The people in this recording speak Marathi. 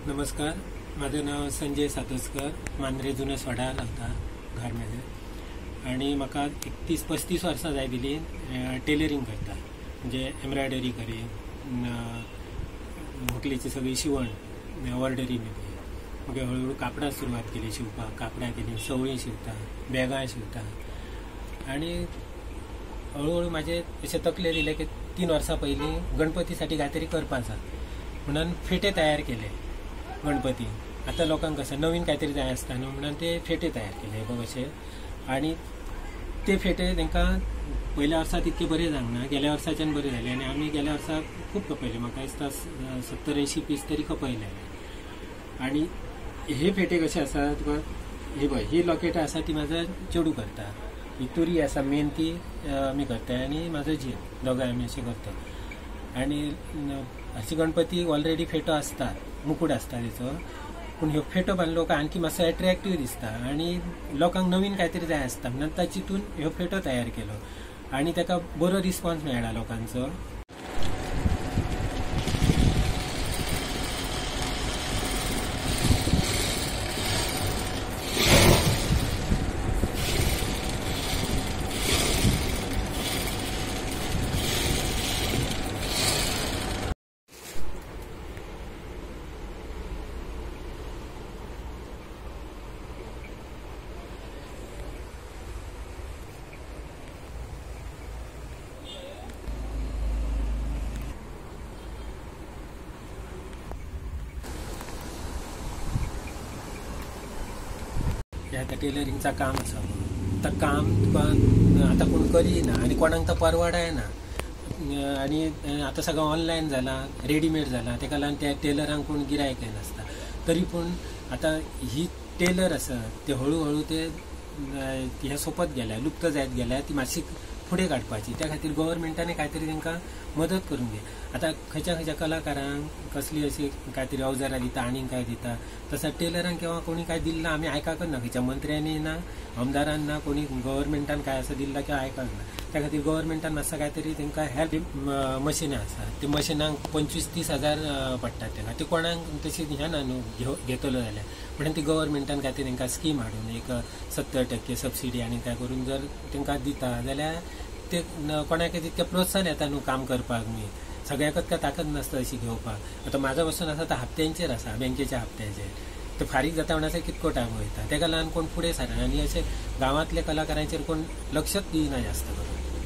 नमस्कार, माझं नाव संजय सातोसकर. मांद्रे जुनं सोडा रावता घरमध्ये. आणि म्हाका 31-35 वर्सां जाय दिली टेलरिंग करता. म्हणजे एम्ब्रॉयडरी करीन, व्हंकलेची सगळी शिवण ऑर्डरी मध्ये. मग हळूहळू कापडां सुरवात केली शिवपाक. कापडां केली, सवळी शिवता, बॅगां शिवता. आणि हळूहळू माझे असे तकले दिले की 3 वर्सां पयलीं गणपतीसाठी काहीतरी करपाक जाय म्हणून फेटे तयार केले. गणपती आता लोकांक कसं नवीन काहीतरी जाय असता न्हू म्हणून ते फेटे तयार केले बघ असे. आणि ते फेटे तांकां पयल्या वर्सा तितके बरे जावंक ना, गेल्या वर्साच्यान बरे जाले. आणि आमी गेल्या वर्सा खूब खपयले, म्हाका दिसता 70-80 पीस तरी खपयले. आणि हे फेटे कशे आसा तुका हे पळय, ही लॉकेटां आसा ती म्हाजो चेडू करता. ही तुरी आसा मेन ती आमी करता आणि म्हाजो जीव दोगांय आमी अशें करता. आणि अशी गणपती ऑलरेडी फेटो आसता, मुकुट आसता तेचो. पूण ह्यो फेटो बांदलो काय आणखी मातसो एट्रॅक्टीव दिसता आणि लोकांक नवीन काहीतरी जाय आसता म्हणून तातूंत ह्यो फेटो तयार केलो. आणि ताका बरो रिस्पॉन्स मेळ्ळा लोकांचो. हे आता टेलरिंगचा काम आसा. आता काम तुका आता कोण करिना आणि कोणाक तो परवडाय ना. आणि आता सगळं ऑनलायन जाला, रेडीमेड जाला, ताका लागून त्या टेलरांक कोण गिरायक नासता. तरी पूण आता ही टेलर आसा ते हळूहळू ते ह्या सोपत गेल्या, लुप्त जायत गेल्या. ती मातशी फुडें काडपाची. त्या खातीर गव्हर्मेंटाने काहीतरी तांकां मदत करून घे. आता खंयच्या कलाकारांक कसली अशी काहीतरी अवजारां दिता, आनीक काय दिता. तसा टेलरांक केव्हा कोणी काय दिल्ला आमी आयकाकच ना. खंयच्या मंत्र्यांनी ना, आमदारान ना, कोणी गव्हर्मेंटान काय असं दिल्ला किंवा आयकाक ना. त्या खातीर गव्हर्मेंटान मातसो काहीतरी तांकां हेल्प मशिनां आसा. ते मशिनांक 25-30 हजार पडटात ताका. ते कोणाक तशी ह्या ना न्हू घेतलो जाल्यार. म्हणून ती गव्हर्मेंटान काहीतरी तांकां स्कीम हाडून एक 70% सबसिडी आनी काय करून जर तांकां दिता जाल्यार ते कोणाक तितकें प्रोत्साहन येता न्हू काम करपाक. मी सगळ्याकच काय ताकद नासता अशी घेवपाक. आता म्हाजो वचून आसा तो हप्त्यांचेर आसा, बँकेच्या हप्त्याचेर. ते फारीक जाता म्हणसर कितको टायम वयता. ताका लागून कोण फुडें सरना. आणि अशे गांवांतल्या कलाकारांचेर कोण लक्षच दिना जास्त करून.